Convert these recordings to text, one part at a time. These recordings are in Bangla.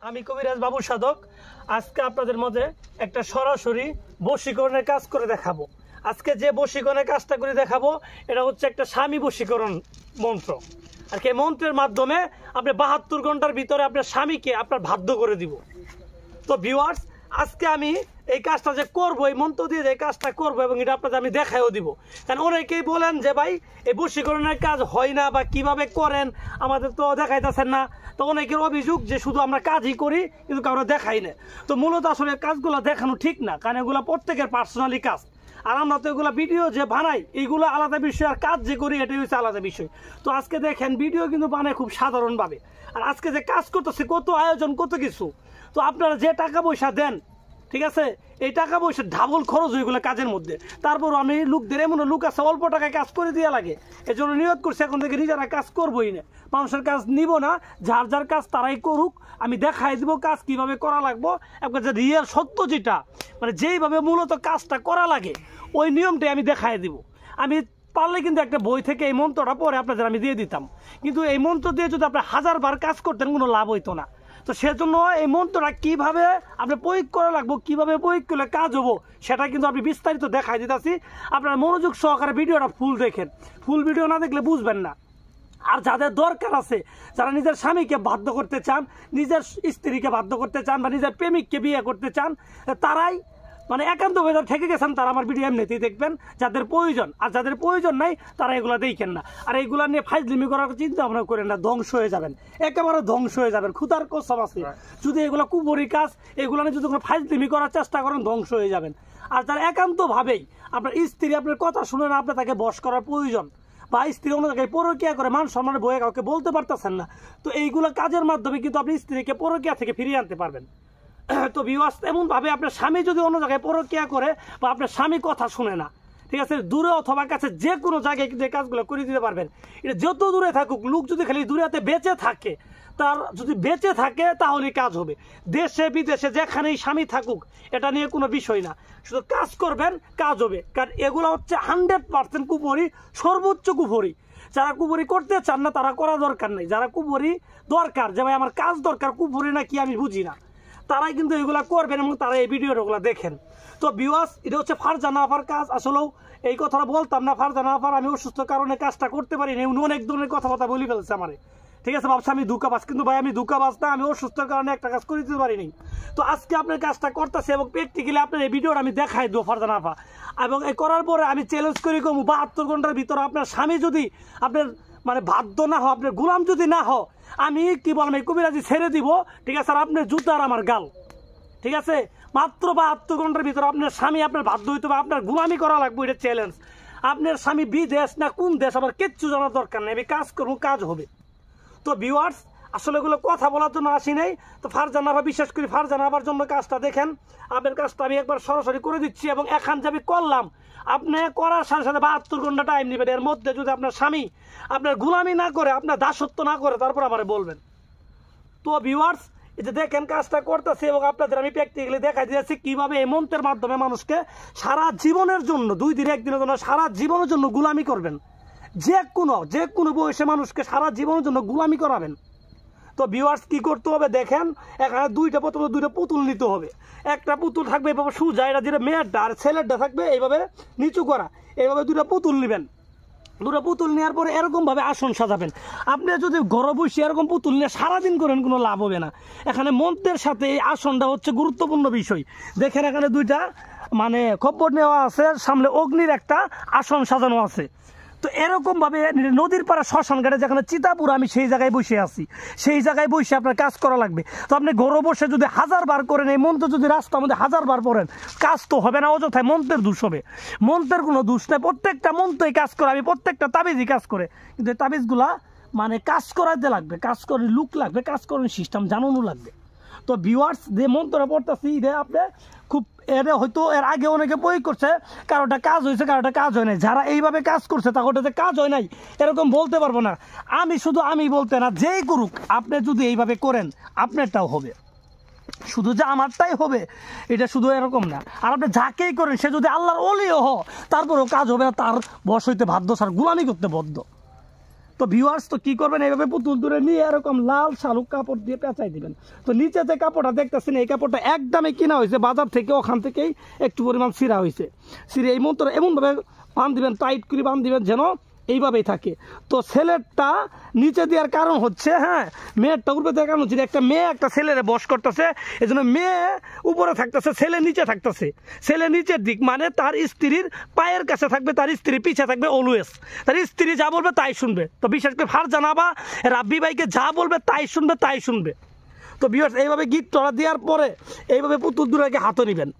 আমি কবিরাজ বাবু সাধক। আজকে আপনাদের মধ্যে একটা সরাসরি বশীকরণের কাজ করে দেখাবো। আজকে যে বশীকরণের কাজটা করে দেখাবো এটা হচ্ছে একটা স্বামী বশীকরণ মন্ত্র। আর কি মন্ত্রের মাধ্যমে আপনি 72 ঘন্টার ভিতরে আপনার স্বামীকে আপনার বাধ্য করে দিব। তো ভিউয়ার্স, আজকে আমি এই কাজটা যে করবো, এই মন্ত্র দিয়ে যে কাজটা করবো এবং এটা আপনাদের আমি দেখাইও দিব। কারণ অনেকেই বলেন যে ভাই এই বশীকরণের কাজ হয় না বা কিভাবে করেন আমাদের তো দেখাইতেছেন না। তো অনেকের অভিযোগ যে শুধু আমরা কাজই করি কিন্তু কারো দেখাই না। তো মূলত আসলে কাজগুলো দেখানো ঠিক না, কারণ এগুলো প্রত্যেকের পার্সোনালি কাজ। আর আমরা তো এগুলো ভিডিও যে বানাই এইগুলো আলাদা বিষয়, আর কাজ যে করি এটাই হচ্ছে আলাদা বিষয়। তো আজকে দেখেন ভিডিও কিন্তু বানায় খুব সাধারণভাবে, আর আজকে যে কাজ করতেছে কত আয়োজন কত কিছু। তো আপনারা যে টাকা পয়সা দেন, ঠিক আছে, এই টাকা পয়সা ডাবল খরচ হয়েগুলো কাজের মধ্যে। তারপর আমি লোকদের এমন লোক আছে অল্প টাকায় কাজ করে দেওয়া লাগে, এই জন্য নিয়ত করছি এখন থেকে নিজেরা কাজ করবোই না, মানুষের কাজ নিব না, যার যার কাজ তারাই করুক। আমি দেখাই দিব কাজ কিভাবে করা লাগবো, একবার যে রিয়েল সত্য যেটা মানে যেইভাবে মূলত কাজটা করা লাগে ওই নিয়মটাই আমি দেখাই দিব। আমি পারলে কিন্তু একটা বই থেকে এই মন্ত্রটা পরে আপনাদের আমি দিয়ে দিতাম, কিন্তু এই মন্ত্র দিয়ে যদি আপনি 1000 বার কাজ করতেন কোনো লাভ হইতো না। তো সেজন্য এই মন্ত্রটা কীভাবে আপনি প্রয়োগ করা লাগবো, কীভাবে প্রয়োগ করলে কাজ হবো সেটা কিন্তু আপনি বিস্তারিত দেখাই দিতেছি। আপনারা মনোযোগ সহকারে ভিডিওটা ফুল দেখেন, ফুল ভিডিও না দেখলে বুঝবেন না। আর যাদের দরকার আছে, যারা নিজের স্বামীকে বাধ্য করতে চান, নিজের স্ত্রীকে বাধ্য করতে চান বা নিজের প্রেমিককে বিয়ে করতে চান, তারাই মানে একান্ত হয়ে ঠেকে গেছেন, তারা আমার ভিডিও এমনিতেই দেখবেন যাদের প্রয়োজন। আর যাদের প্রয়োজন নাই তারা এগুলো দেখেন না। আর এইগুলা নিয়ে ফাইজলিমি করার চিন্তা ভাবনা করেন না, ধ্বংস হয়ে যাবেন, একেবারে ধ্বংস হয়ে যাবেন। খুদার কসম আছে, যদি এগুলো কুবরি কাজ এগুলো নিয়ে যদি কোনো ফাইজলিমি করার চেষ্টা করেন ধ্বংস হয়ে যাবেন। আর যারা একান্তভাবেই আপনার স্ত্রী আপনার কথা শুনে না, আপনার তাকে বশ করার প্রয়োজন, বা স্ত্রী অন্য জায়গায় পরকীয়া করে মান সম্মানের বয়ে কাউকে বলতে পারতেছেন না, তো এইগুলো কাজের মাধ্যমে কিন্তু আপনি স্ত্রীকে পরকীয়া থেকে ফিরিয়ে আনতে পারবেন। তো ভিউয়ার্স, এমনভাবে আপনার স্বামী যদি অন্য জায়গায় পরকীয়া করে বা আপনার স্বামী কথা শুনে না, ঠিক আছে, দূরে অথবা কাছে যে কোনো জায়গায় যে কাজগুলো করে দিতে পারবেন। এটা যত দূরে থাকুক, লোক যদি খালি দূরেতে বেঁচে থাকে, তার যদি বেঁচে থাকে তাহলে কাজ হবে। দেশে বিদেশে যেখানেই স্বামী থাকুক এটা নিয়ে কোনো বিষয় না, শুধু কাজ করবেন কাজ হবে। কারণ এগুলো হচ্ছে 100% কুপুরি, সর্বোচ্চ কুপুরি। যারা কুপুরি করতে চান না তারা করা দরকার নেই, যারা কুপুরি দরকার যে ভাই আমার কাজ দরকার, কুপুরি না কি আমি বুঝি না, তারাই কিন্তু এগুলা করবেন এবং তারা এই ভিডিওগুলো দেখেন। তো ভিউয়ার্স, এটা হচ্ছে ফারজানা আপার কাজ। আসলেও এই কথাটা বলতাম না, ফারজানা আপার আমি অসুস্থ কারণে কাজটা করতে পারিনি, উনি অনেক ধরনের কথাবার্তা বলে ফেলছে আমারে, ঠিক আছে, ভাবছি আমি ধোঁকাবাজ, কিন্তু ভাই আমি ধোঁকাবাজ না, আমি অসুস্থর কারণে একটা কাজ করে দিতে পারিনি। তো আজকে আপনার কাজটা করতেছে এবং প্র্যাকটিক্যালি আপনার এই ভিডিওটা আমি দেখাই দেবো ফারজানা আপা। এবং এই করার পরে আমি চ্যালেঞ্জ করি কম 72 ঘন্টার ভিতরে আপনার স্বামী যদি আপনার মানে বাধ্য না হয়, আপনার গোলাম যদি না হয়, আমি কি বললাম এই কবিরাজি ছেড়ে দিব, ঠিক আছে, আর আপনার জুতার আমার গাল, ঠিক আছে। মাত্র 72 ঘন্টার ভিতরে আপনার স্বামী আপনার বাধ্য হইতে হবে, আপনার গোলামি করা লাগবে, এটা চ্যালেঞ্জ। আপনার স্বামী বিদেশ না কোন দেশ আমার কিচ্ছু জানার দরকার নেই, আমি কাজ করবো, কাজ হবে। তো ভিউয়ার্স, আসলে এগুলো কথা বলার জন্য আসি নাই। তো ফারজানা আপা, বিশেষ করে ফারজানা আপার জন্য কাজটা দেখেন। আপনার কাজটা আমি একবার সরাসরি করে দিচ্ছি এবং এখন যে আমি করলাম, আপনি করার সাথে সাথে 72 ঘন্টা টাইম নেবেন। এর মধ্যে যদি আপনার স্বামী আপনার গোলামি না করে, আপনার দাসত্ব না করে, তারপর আমার বলবেন। তো ভিউয়ার্স, এই যে দেখেন কাজটা করতেছে এবং আপনাদের আমি প্র্যাকটিক্যালি দেখাই দিয়েছি কিভাবে এই মন্ত্রের মাধ্যমে মানুষকে সারা জীবনের জন্য, 2 দিন 1 দিনের জন্য, সারা জীবনের জন্য গোলামি করবেন। যে কোনো বয়সে মানুষকে সারা জীবনের জন্য গোলামি করাবেন। তো ভিউয়ার্স, কি করতে হবে দেখেন, এখানে প্রথমে দুইটা পুতুল নিতে হবে। একটা পুতুল থাকবে এভাবে সোজা, এটা যেটা মেয়েরটা, আর ছেলেরটা থাকবে এইভাবে নিচু করা। এইভাবে 2টা পুতুল নেবেন। 2টা পুতুল নেওয়ার পরে এরকমভাবে আসন সাজাবেন। আপনি যদি ঘরে বসে এরকম পুতুল নিয়ে সারাদিন করেন কোনো লাভ হবে না। এখানে মন্ত্রের সাথে এই আসনটা হচ্ছে গুরুত্বপূর্ণ বিষয়। দেখেন এখানে 2টা মানে খপ্পর নেওয়া আছে, সামনে অগ্নির একটা আসন সাজানো আছে। তো এরকমভাবে নদীর পাড়া শ্মশান ঘাটে যেখানে চিতাপুর, আমি সেই জায়গায় বসে আছি, সেই জায়গায় বসে আপনার কাজ করা লাগবে। তো আপনি ঘরে বসে যদি 1000 বার করেন, এই মন্ত্র যদি রাস্তার মধ্যে 1000 বার পড়েন, কাজ তো হবে না, অযথায় মন্ত্রের দোষ হবে। মন্ত্রের কোনো দোষ নেই, প্রত্যেকটা মন্ত্রই কাজ করে, আমি প্রত্যেকটা তাবিজই কাজ করে। কিন্তু এই তাবিজগুলা মানে কাজ করাতে লাগবে, কাজ করার লুক লাগবে, কাজ করার সিস্টেম জানানো লাগবে। তো ভিউয়ার্স, যে মন্ত্রটা পড়তেছি এটা আপনি খুব এর হয়তো এর আগে অনেকে প্রয়োগ করছে, কারোটা কাজ হয়েছে, কারোটা কাজ হয় নাই। যারা এইভাবে কাজ করছে তাকে কাজ হয় নাই এরকম বলতে পারবো না। আমি বলতে না, যেই করুক, আপনি যদি এইভাবে করেন আপনারটাও হবে, শুধু যে আমারটাই হবে এটা শুধু এরকম না। আর আপনি যাকেই করেন সে যদি আল্লাহর ওলিও তারপরেও কাজ হবে না, তার বশ হইতে বাধ্য, স্যার গোলামি করতে বাধ্য। তো ভিউয়ার্স তো কি করবেন, এইভাবে পুতুল দূরে নিয়ে এরকম লাল শালুক কাপড় দিয়ে পেঁচাই দিবেন। তো নিচে যে কাপড়টা দেখতেছেন এই কাপড়টা একদমই কিনা হয়েছে বাজার থেকে, ওখান থেকেই একটু পরিমাণ ছিঁড়া হয়েছে। ছিঁড়ে এই মন্ত্র এমনভাবে বাঁধ দিবেন, টাইট করে বাঁধ দিবেন যেন এইভাবেই থাকে। তো ছেলেরটা নিচে দেওয়ার কারণ হচ্ছে, হ্যাঁ মেয়েরটা উপরে দেওয়ার কারণ হচ্ছে একটা মেয়ে একটা ছেলের বশ করতেছে, এই জন্য মেয়ে উপরে থাকতেছে, ছেলে নিচে থাকতেছে। ছেলে নিচের দিক মানে তার স্ত্রীর পায়ের কাছে থাকবে, তার স্ত্রী পিছে থাকবে অলওয়েজ। তার স্ত্রী যা বলবে তাই শুনবে। তো বিশেষ করে ফারজানা বা রাব্বি ভাইকে যা বলবে তাই শুনবে। তো ভিউয়ার্স এইভাবে গিট টলা দেওয়ার পরে এইভাবে পুতুল দুরাকে হাতে নেবেন।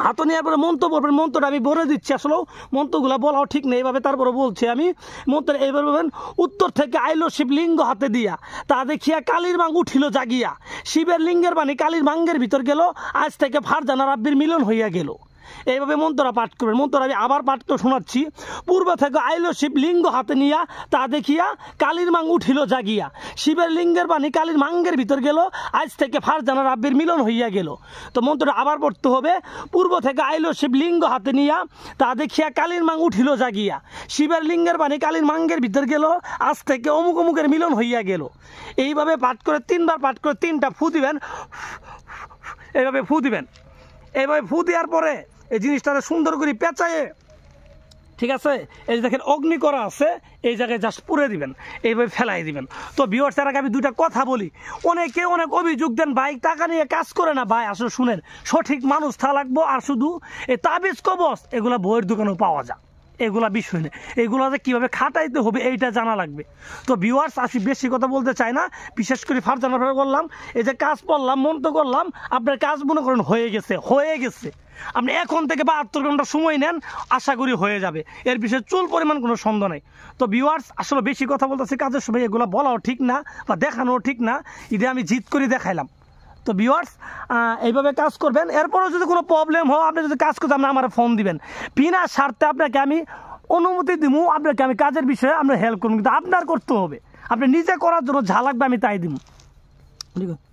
হাতে নেওয়ার পরে মন্ত্র বলবেন। মন্ত্রটা আমি বলে দিচ্ছি, আসলেও মন্ত্রগুলো বলাও ঠিক নেই, এইভাবে তারপরে বলছি আমি। মন্ত্র এইভাবে বলবেন, উত্তর থেকে আইলো শিবলিঙ্গ হাতে দিয়া, তা দেখিয়া কালীর মাং উঠিল জাগিয়া, শিবের লিঙ্গের বাণী কালীর মাঙ্গের ভিতর গেল, আজ থেকে ফারজানা রাব্বির মিলন হইয়া গেল। এইভাবে মন্ত্রটা পাঠ করবেন। মন্ত্রটা আমি আবার পাঠ করে শোনাচ্ছি। পূর্ব থেকে আইলো শিব লিঙ্গ হাতে নিয়া, তা দেখিয়া কালীর মাং উঠিল জাগিয়া, শিবের লিঙ্গের বাণী কালীর মাঙ্গের ভিতর গেল, আজ থেকে ফারজানা রাব্বির মিলন হইয়া গেল। তো মন্ত্রটা আবার পড়তে হবে। পূর্ব থেকে আইলো শিব লিঙ্গ হাতে নিয়া, তা দেখিয়া কালীর মাং উঠিল জাগিয়া, শিবের লিঙ্গের বাণী কালীর মাঙ্গের ভিতর গেল, আজ থেকে অমুক অমুকের মিলন হইয়া গেল। এইভাবে পাঠ করে 3 বার পাঠ করে 3টা ফু দিবেন। এইভাবে ফু দিবেন। এইভাবে ফু দেওয়ার পরে এই জিনিসটাকে সুন্দর করে পেঁচায়ে, ঠিক আছে, এই যে দেখেন অগ্নি করা আছে, এই জায়গায় জাস্ট পুড়ে দিবেন, এইভাবে ফেলাই দিবেন। তো ভিউয়ার্স এর আগে আমি 2টা কথা বলি। অনেকে অনেক অভিযোগ দেন, ভাই টাকা নিয়ে কাজ করে না। ভাই আসলে শুনেন, সঠিক মানুষ থা লাগবো। আর শুধু এই তাবিজ কবজ এগুলা বইয়ের দোকানেও পাওয়া যায়, এগুলা বিষয় নেই। এগুলো যে কীভাবে খাটাইতে হবে এইটা জানা লাগবে। তো ভিউয়ার্স আসি বেশি কথা বলতে চাই না, বিশেষ করে ফারজানা ভাবে বললাম, এই যে কাজ পড়লাম মন্ত্র করলাম, আপনার কাজ মনে করেন হয়ে গেছে। আপনি এখন থেকে 72 ঘন্টা সময় নেন, আশা করি হয়ে যাবে। এর বিষয়ে চুল পরিমাণ কোনো সন্দেহ নেই। তো ভিউয়ার্স আসলে বেশি কথা বলতেছি কাজের সময়, এগুলো বলাও ঠিক না বা দেখানোও ঠিক না। এটা আমি জিদ করে দেখাইলাম। তো ভিউয়ার্স এইভাবে কাজ করবেন। এরপরও যদি কোনো প্রবলেম হয়, আপনি যদি কাজ করতে আপনি আমার ফোন দিবেন, বিনা স্বার্থে আপনাকে আমি অনুমতি দিব, আপনাকে আমি কাজের বিষয়ে আমরা হেল্প করবো। কিন্তু আপনার করতে হবে, আপনি নিজে করার জন্য যা লাগবে আমি তাই দিব। ঠিক আছে।